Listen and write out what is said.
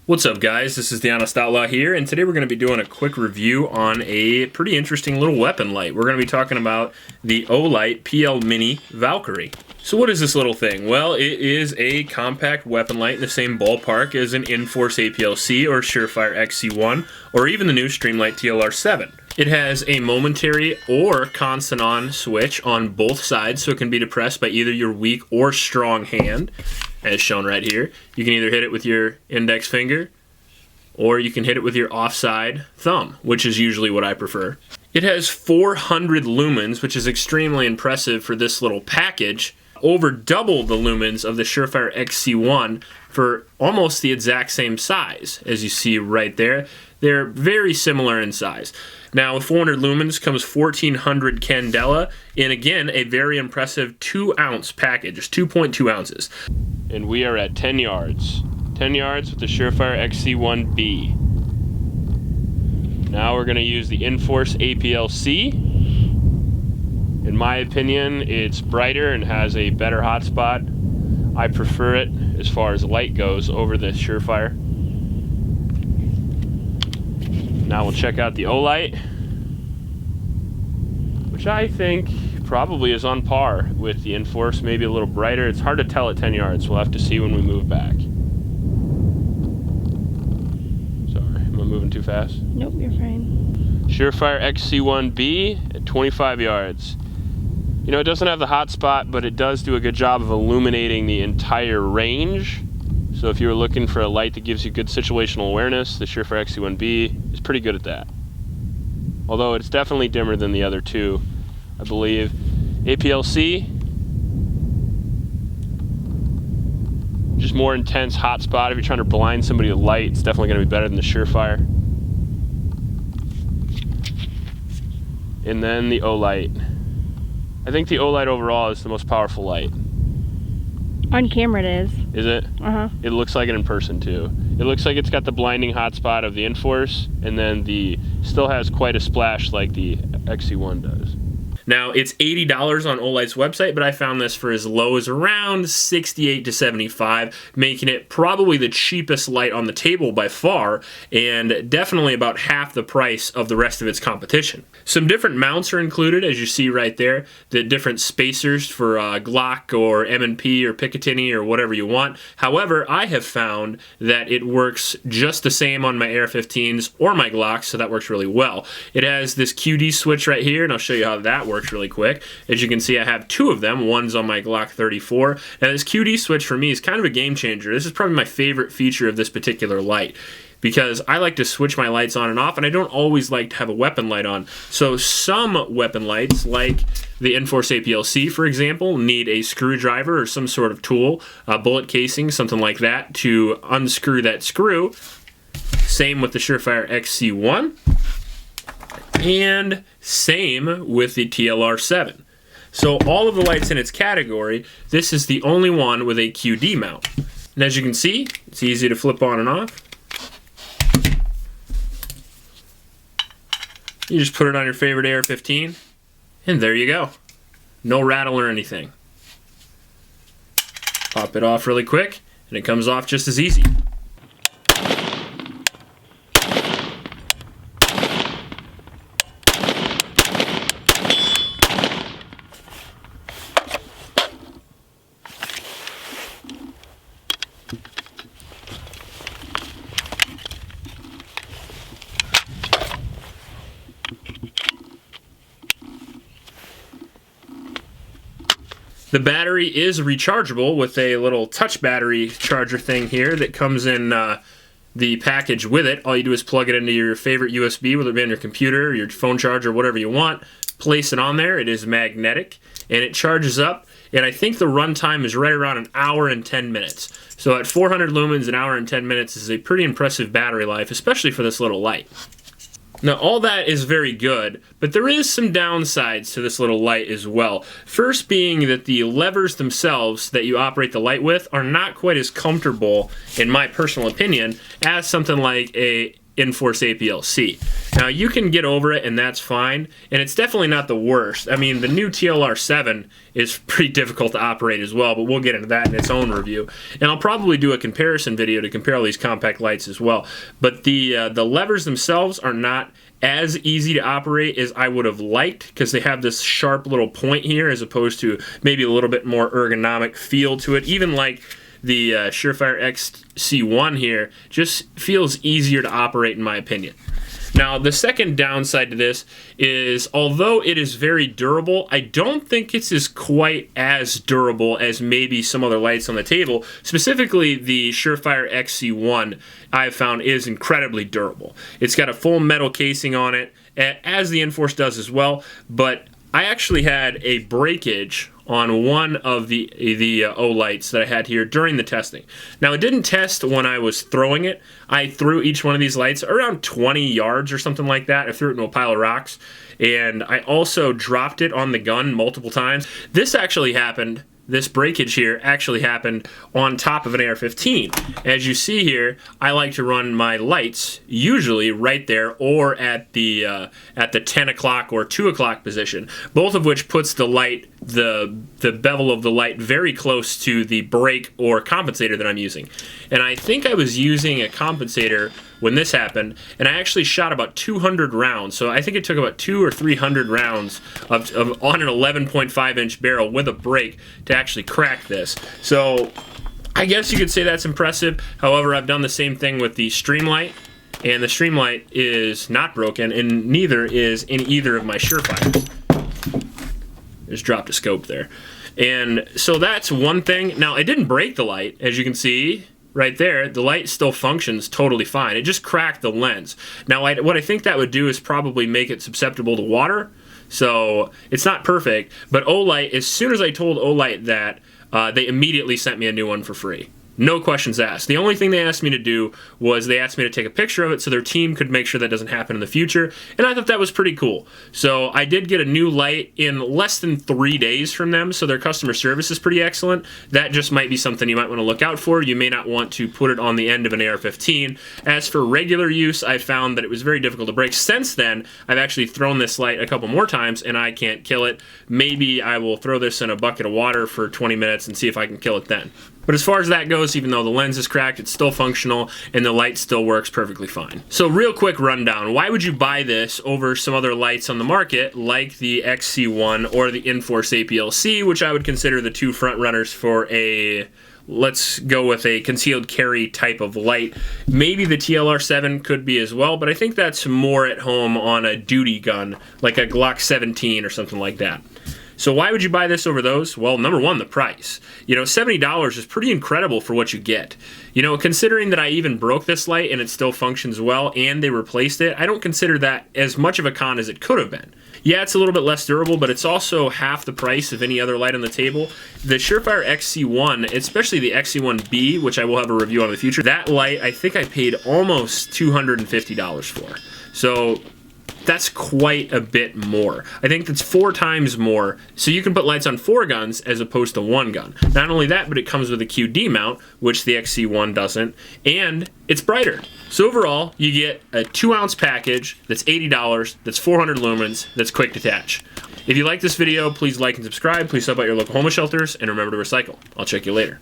What's up, guys? This is the Honest Outlaw here, and today we're going to be doing a quick review on a pretty interesting little weapon light. We're going to be talking about the Olight PL Mini Valkyrie. So what is this little thing? Well, it is a compact weapon light in the same ballpark as an Inforce apl-c or Surefire XC1, or even the new Streamlight TLR7. It has a momentary or constant on switch on both sides, so it can be depressed by either your weak or strong hand, as shown right here. You can either hit it with your index finger, or you can hit it with your offside thumb, which is usually what I prefer. It has 400 lumens, which is extremely impressive for this little package. Over double the lumens of the Surefire XC1 for almost the exact same size, as you see right there. They're very similar in size. Now, with 400 lumens comes 1400 candela, and again, a very impressive 2-ounce package, just 2.2 ounces. And we are at 10 yards. 10 yards with the Surefire XC1B. Now we're going to use the Inforce apl-c. In my opinion, it's brighter and has a better hotspot. I prefer it as far as light goes over the Surefire. Now we'll check out the Olight, which I think probably is on par with the Inforce, maybe a little brighter. It's hard to tell at 10 yards. We'll have to see when we move back. Sorry, am I moving too fast? Nope, you're fine. Surefire XC1B at 25 yards. You know, it doesn't have the hotspot, but it does do a good job of illuminating the entire range. So if you're looking for a light that gives you good situational awareness, the Surefire XC1B is pretty good at that. Although it's definitely dimmer than the other two, I believe. apl-c, just more intense hotspot. If you're trying to blind somebody with light, it's definitely going to be better than the Surefire. And then the Olight. I think the Olight overall is the most powerful light. On camera it is. Is it? Uh-huh. It looks like it in person too. It looks like it's got the blinding hotspot of the Inforce, and then still has quite a splash like the XC1 does. Now, it's $80 on Olight's website, but I found this for as low as around $68 to $75, making it probably the cheapest light on the table by far, and definitely about half the price of the rest of its competition. Some different mounts are included, as you see right there, the different spacers for Glock or M&P or Picatinny or whatever you want. However, I have found that it works just the same on my AR-15s or my Glocks, so that works really well. It has this QD switch right here, and I'll show you how that works really quick. As you can see, I have two of them. One's on my Glock 34. Now, this QD switch for me is kind of a game changer. This is probably my favorite feature of this particular light, because I like to switch my lights on and off, and I don't always like to have a weapon light on. So some weapon lights, like the Inforce apl-c, for example, need a screwdriver or some sort of tool, a bullet casing, something like that, to unscrew that screw. Same with the Surefire XC1. And same with the TLR7. So all of the lights in its category, this is the only one with a QD mount. And as you can see, it's easy to flip on and off. You just put it on your favorite AR-15, and there you go. No rattle or anything. Pop it off really quick, and it comes off just as easy. The battery is rechargeable with a little touch battery charger thing here that comes in the package with it. All you do is plug it into your favorite USB, whether it be on your computer, your phone charger, whatever you want. Place it on there. It is magnetic, and it charges up. And I think the runtime is right around 1 hour and 10 minutes. So at 400 lumens, 1 hour and 10 minutes is a pretty impressive battery life, especially for this little light. Now, all that is very good, but there is some downsides to this little light as well. First being that the levers themselves that you operate the light with are not quite as comfortable, in my personal opinion, as something like a Enforce apl-c. Now you can get over it and that's fine, and it's definitely not the worst. I mean, the new TLR7 is pretty difficult to operate as well, but we'll get into that in its own review. And I'll probably do a comparison video to compare all these compact lights as well. But the levers themselves are not as easy to operate as I would have liked, because they have this sharp little point here as opposed to maybe a little bit more ergonomic feel to it. Even like the Surefire XC1 here just feels easier to operate in my opinion. Now, the second downside to this is, although it is very durable, I don't think it's quite as durable as maybe some other lights on the table. Specifically, the Surefire XC1 I've found is incredibly durable. It's got a full metal casing on it, as the Enforce does as well, but I actually had a breakage on one of the Olights that I had here during the testing. Now, it didn't test when I was throwing it. I threw each one of these lights around 20 yards or something like that. I threw it into a pile of rocks, and I also dropped it on the gun multiple times. This actually happened. This breakage here actually happened on top of an AR-15. As you see here, I like to run my lights usually right there or at the 10 o'clock or 2 o'clock position, both of which puts the light, the bevel of the light very close to the brake or compensator that I'm using. And I think I was using a compensator when this happened, and I actually shot about 200 rounds. So I think it took about 200 or 300 rounds on an 11.5 inch barrel with a brake to actually crack this. So I guess you could say that's impressive. However, I've done the same thing with the Streamlight, and the Streamlight is not broken, and neither is in either of my Surefires. Just dropped a scope there. And so that's one thing. Now, it didn't break the light, as you can see. Right there, the light still functions totally fine. It just cracked the lens. Now, what I think that would do is probably make it susceptible to water. So it's not perfect, but Olight, as soon as I told Olight that, they immediately sent me a new one for free. No questions asked. The only thing they asked me to do was they asked me to take a picture of it so their team could make sure that doesn't happen in the future, and I thought that was pretty cool. So I did get a new light in less than 3 days from them, so their customer service is pretty excellent. That just might be something you might want to look out for. You may not want to put it on the end of an AR-15. As for regular use, I found that it was very difficult to break. Since then, I've actually thrown this light a couple more times, and I can't kill it. Maybe I will throw this in a bucket of water for 20 minutes and see if I can kill it then. But as far as that goes, even though the lens is cracked, it's still functional, and the light still works perfectly fine. So real quick rundown. Why would you buy this over some other lights on the market, like the XC1 or the Enforce apl-c, which I would consider the two front runners for a, let's go with a concealed carry type of light. Maybe the TLR7 could be as well, but I think that's more at home on a duty gun, like a Glock 17 or something like that. So why would you buy this over those? Well, number one, the price. You know, $70 is pretty incredible for what you get. You know, considering that I even broke this light and it still functions well and they replaced it, I don't consider that as much of a con as it could have been. Yeah, it's a little bit less durable, but it's also half the price of any other light on the table. The Surefire XC1, especially the XC1B, which I will have a review on in the future, that light I think I paid almost $250 for. So that's quite a bit more. I think that's 4 times more. So you can put lights on 4 guns as opposed to 1 gun. Not only that, but it comes with a QD mount, which the XC1 doesn't, and it's brighter. So overall, you get a 2-ounce package that's $80, that's 400 lumens, that's quick detach. If you like this video, please like and subscribe. Please help out your local homeless shelters, and remember to recycle. I'll check you later.